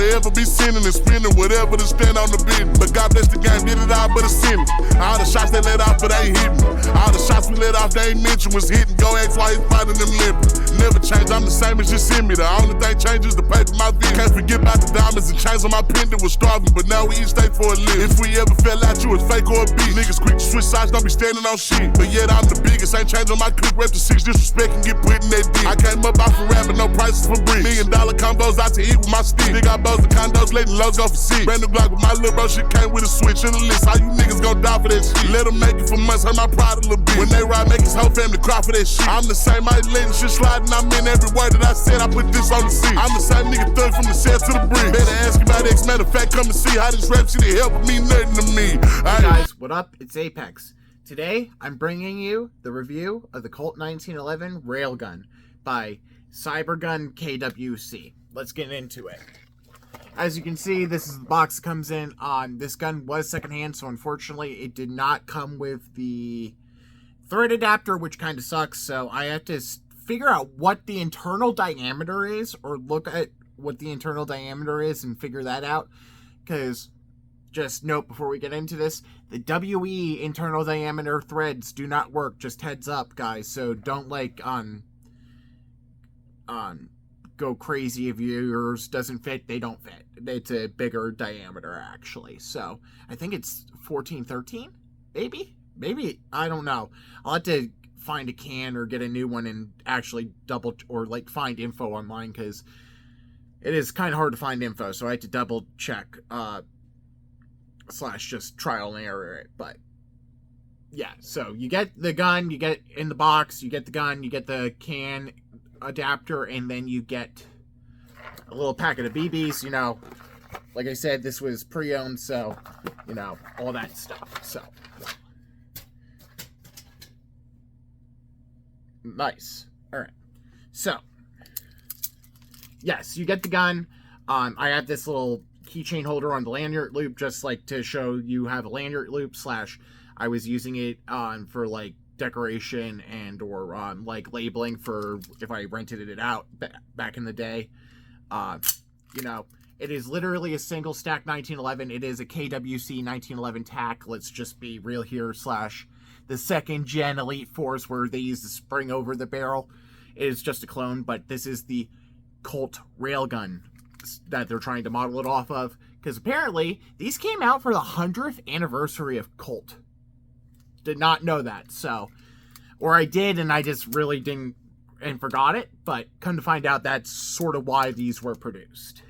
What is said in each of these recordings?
forever be sinning and spending whatever to stand on the business. But God bless the game, did it all but a sinning. All the shots they let off, but they ain't hitting. All the shots we let off, they ain't mentioned was hitting. Go ask why he's fighting them living. Never change, I'm the same as just in me. The only thing changes the pay for my video. Can't forget about the diamonds and chains on my pendant was starving, but now we eat steak for a living. If we ever fell out, you was fake or a beat. Niggas quick to switch sides, don't be standing on shit. But yet I'm the biggest, ain't changing my click. Rep to 6 disrespect and get put in that dick. I came up off for rapping, no prices for bricks. $1 million combos out to eat with my stick. Big out bows and condos, letting lows go for 6. Brand new Glock with my little bro, shit came with a switch. In the list, how you niggas gon' die for that shit? Let them make it for months, hurt my pride a little bit. When they ride, make his whole family cry for that shit. I'm the same, I ain't letting shit slide, and I'm in every word that I said. I put this on the seat. I'm the same nigga thug from the cell to the bridge. Better ask about X, matter of fact, come and see how this rap shit help me, nothing to me. Hey guys, what up? It's Apex. Today, I'm bringing you the review of the Colt 1911 Railgun by Cybergun KWC. Let's get into it. As you can see, this is the box that comes in. This gun was secondhand, so unfortunately it did not come with the thread adapter, which kind of sucks. So I have to figure out what the internal diameter is, or look at what the internal diameter is and figure that out. Because, just note before we get into this, the WE internal diameter threads do not work. Just heads up, guys. So don't go crazy if yours doesn't fit. They don't fit. It's a bigger diameter, actually. So I think it's 1413, maybe I don't know. I'll have to find a can or get a new one and actually find info online, because it is kind of hard to find info. So I had to double check / just trial and error it. But yeah, so you get the gun, you get in the box, you get the gun, you get the can adapter, and then you get a little packet of BBs. You know, like I said, this was pre-owned, so you know, all that stuff. So nice. All right, so yes, you get the gun. I have this little keychain holder on the lanyard loop, just like to show you have a lanyard loop / I was using it for like decoration and or like labeling for if I rented it out back in the day. You know, it is literally a single stack 1911. It is a KWC 1911 tack. Let's just be real here / the second gen Elite Force, where they use the spring over the barrel. It is just a clone, but this is the Colt Railgun that they're trying to model it off of, because apparently these came out for the 100th anniversary of Colt. Did not know that. So, or I did and I just really didn't and forgot it, but come to find out that's sort of why these were produced.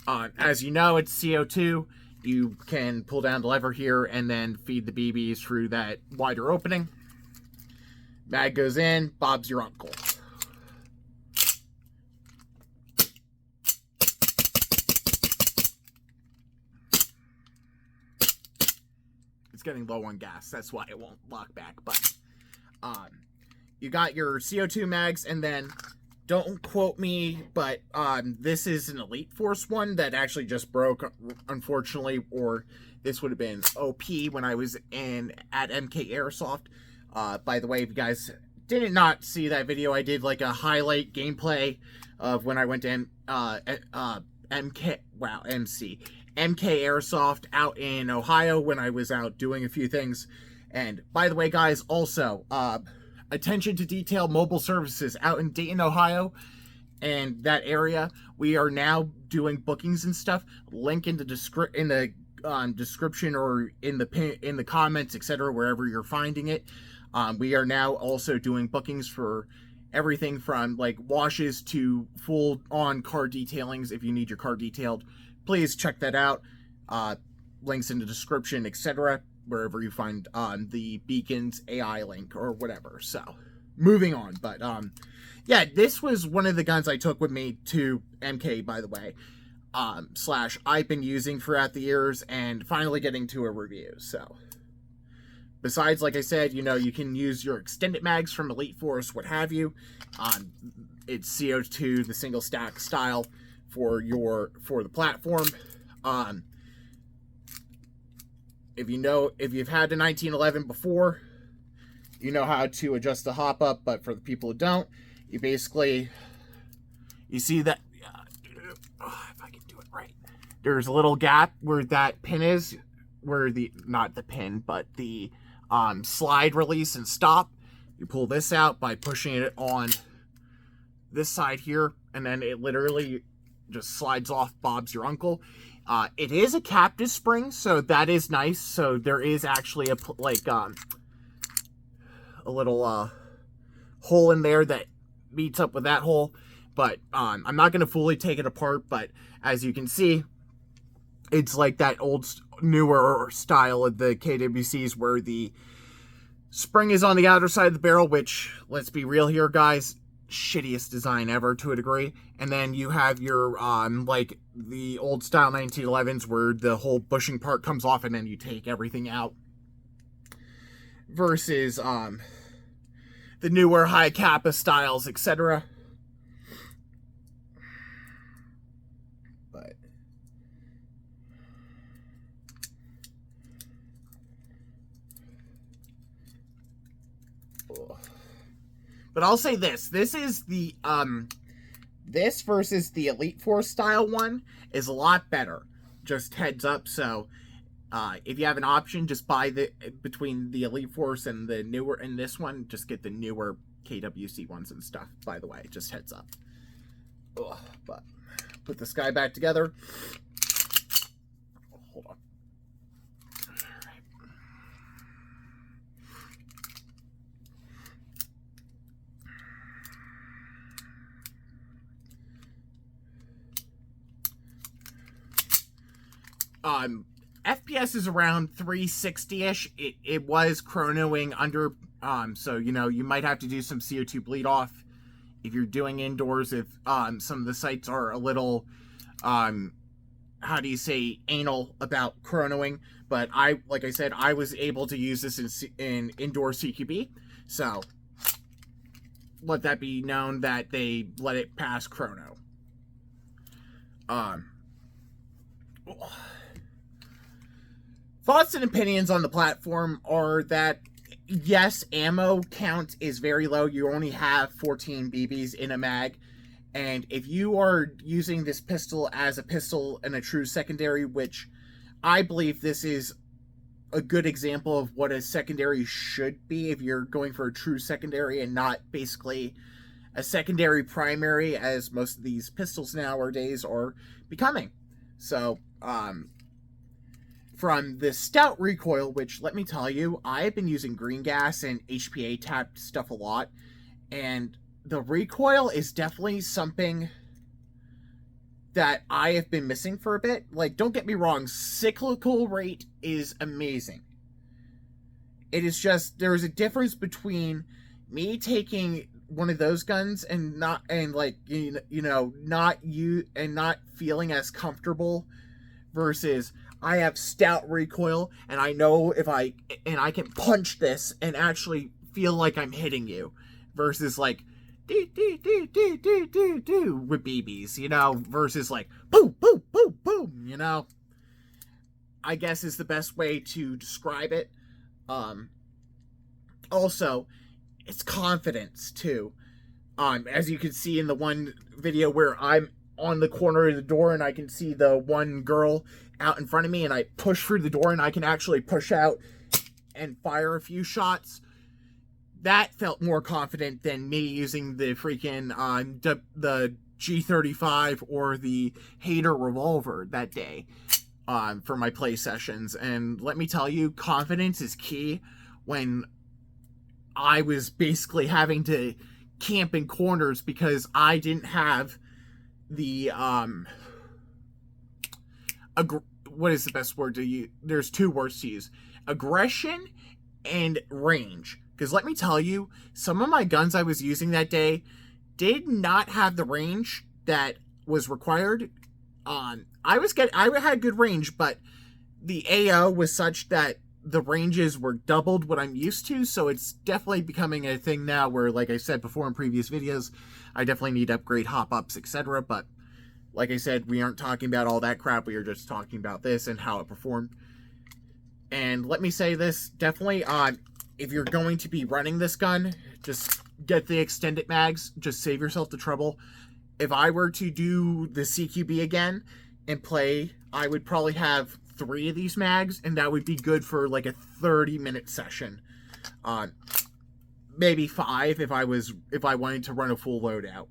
As you know, it's CO2. You can pull down the lever here and then feed the BBs through that wider opening. Mag goes in, Bob's your uncle. It's getting low on gas, that's why it won't lock back. But you got your CO2 mags, and then don't quote me, but this is an Elite Force one that actually just broke, unfortunately, or this would have been OP when I was at MK Airsoft. By the way, if you guys did not see that video, I did like a highlight gameplay of when I went to MK Airsoft out in Ohio when I was out doing a few things. And by the way, guys, also attention to detail mobile services out in Dayton, Ohio, and that area. We are now doing bookings and stuff. Link in the description or in the comments, etc., wherever you're finding it. We are now also doing bookings for everything from like washes to full on car detailings. If you need your car detailed, please check that out. Links in the description, etc., wherever you find the Beacons AI link or whatever. So, moving on. But, yeah, this was one of the guns I took with me to MK, by the way. / I've been using throughout the years and finally getting to a review. So, besides, like I said, you know, you can use your extended mags from Elite Force, what have you. It's CO2, the single stack style for the platform. If you've had the 1911 before, you know how to adjust the hop up, but for the people who don't, you see that, if I can do it right. There's a little gap where that pin is, where not the pin, but the slide release and stop. You pull this out by pushing it on this side here, and then it literally just slides off. Bob's your uncle. It is a captive spring, so that is nice. So there is actually a little hole in there that meets up with that hole. But I'm not going to fully take it apart, but as you can see, it's like that old, newer style of the KWCs where the spring is on the outer side of the barrel, which, let's be real here, guys, shittiest design ever to a degree. And then you have your, like, the old style 1911s where the whole bushing part comes off and then you take everything out. Versus, the newer high Kappa styles, etc. But I'll say this. This is the, this versus the Elite Force style one is a lot better. Just heads up. So, if you have an option, just buy between the Elite Force and the newer, and this one, just get the newer KWC ones and stuff, by the way. Just heads up. Ugh, but, put this guy back together. Hold on. FPS is around 360-ish. It was chronoing under, so, you know, you might have to do some CO2 bleed off if you're doing indoors, if, some of the sites are a little, how do you say, anal about chronoing. But like I said, I was able to use this in indoor CQB, so let that be known that they let it pass chrono. Thoughts and opinions on the platform are that, yes, ammo count is very low. You only have 14 BBs in a mag. And if you are using this pistol as a pistol and a true secondary, which I believe this is a good example of what a secondary should be if you're going for a true secondary and not basically a secondary primary, as most of these pistols nowadays are becoming. So, from the stout recoil, which, let me tell you, I've been using green gas and HPA tapped stuff a lot, and the recoil is definitely something that I have been missing for a bit. Like, don't get me wrong, cyclical rate is amazing. It is just, there is a difference between me taking one of those guns and not feeling as comfortable versus I have stout recoil and I know I can punch this and actually feel like I'm hitting you versus like do with BBs, you know, versus like boom, boom, boom, boom, you know, I guess is the best way to describe it. Also, it's confidence too. As you can see in the one video where I'm on the corner of the door and I can see the one girl out in front of me and I push through the door and I can actually push out and fire a few shots. That felt more confident than me using the freaking the G35 or the Hater revolver that day for my play sessions. And let me tell you, confidence is key when I was basically having to camp in corners because I didn't have the what is the best word to use? There's two words to use: aggression and range. Because let me tell you, some of my guns I was using that day did not have the range that was required. I had good range, but the AO was such that the ranges were doubled what I'm used to, so it's definitely becoming a thing now where, like I said before in previous videos, I definitely need to upgrade hop-ups, etc. But like I said, we aren't talking about all that crap. We are just talking about this and how it performed. And let me say this, definitely, if you're going to be running this gun, just get the extended mags. Just save yourself the trouble. If I were to do the CQB again, and play, I would probably have 3 of these mags, and that would be good for like a 30-minute session. Maybe 5 if I wanted to run a full loadout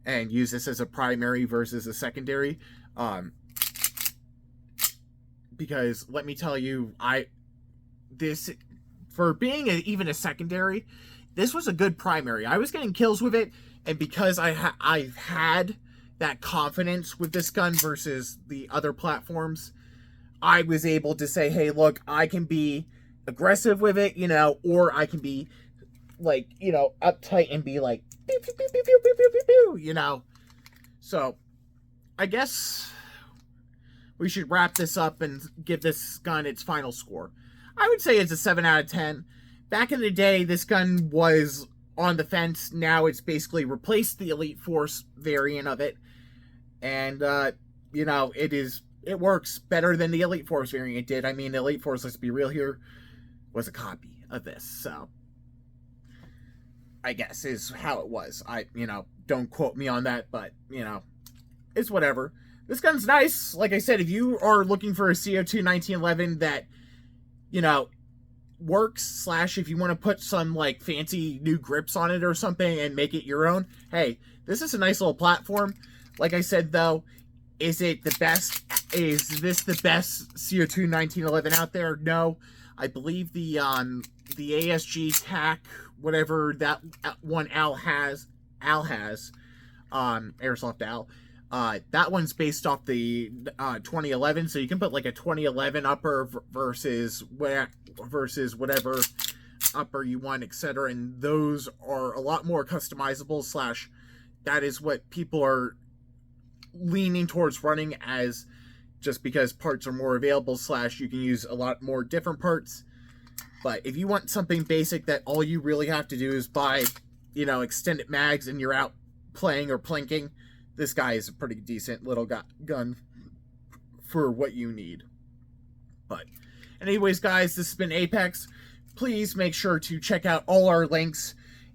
and use this as a primary versus a secondary. Because let me tell you, this, for being even a secondary, this was a good primary. I was getting kills with it, and because I've had that confidence with this gun versus the other platforms, I was able to say, hey, look, I can be aggressive with it, or I can be like, uptight and be like, pew, pew, pew, pew, pew, pew, pew, pew, So, I guess we should wrap this up and give this gun its final score. I would say it's a 7 out of 10. Back in the day, this gun was on the fence. Now it's basically replaced the Elite Force variant of it. And, it works better than the Elite Force variant did. I mean, the Elite Force, let's be real here, was a copy of this. So, I guess is how it was. Don't quote me on that, but, it's whatever. This gun's nice. Like I said, if you are looking for a CO2 1911 that, works, / if you want to put some, like, fancy new grips on it or something and make it your own, hey, this is a nice little platform. Like I said, though, is this the best CO2 1911 out there? No. I believe the ASG TAC, whatever that one Al has, Airsoft Al, that one's based off the 2011, so you can put like a 2011 upper versus whatever upper you want, etc. And those are a lot more customizable / that is what people are leaning towards running, as just because parts are more available / you can use a lot more different parts. But if you want something basic that all you really have to do is buy, extended mags and you're out playing or plinking, this guy is a pretty decent little gun for what you need. But anyways, guys, this has been Apex. Please make sure to check out all our links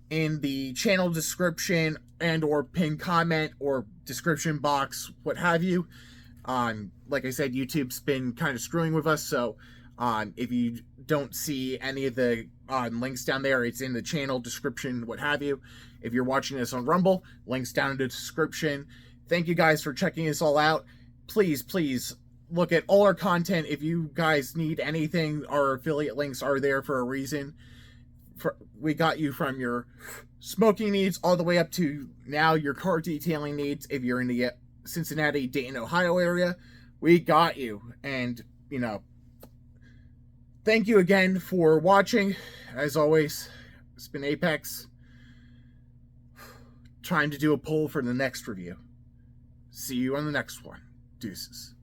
in the channel description and or pinned comment or description box, what have you. Like I said, YouTube's been kind of screwing with us, so if you don't see any of the links down there, it's in the channel description, what have you. If you're watching this on Rumble, links down in the description. Thank you guys for checking this all out. Please look at all our content. If you guys need anything, our affiliate links are there for a reason. We got you from your smoking needs all the way up to now your car detailing needs. If you're in the Cincinnati, Dayton, Ohio area, we got you. And, thank you again for watching. As always, it's been Apex. Trying to do a poll for the next review. See you on the next one. Deuces.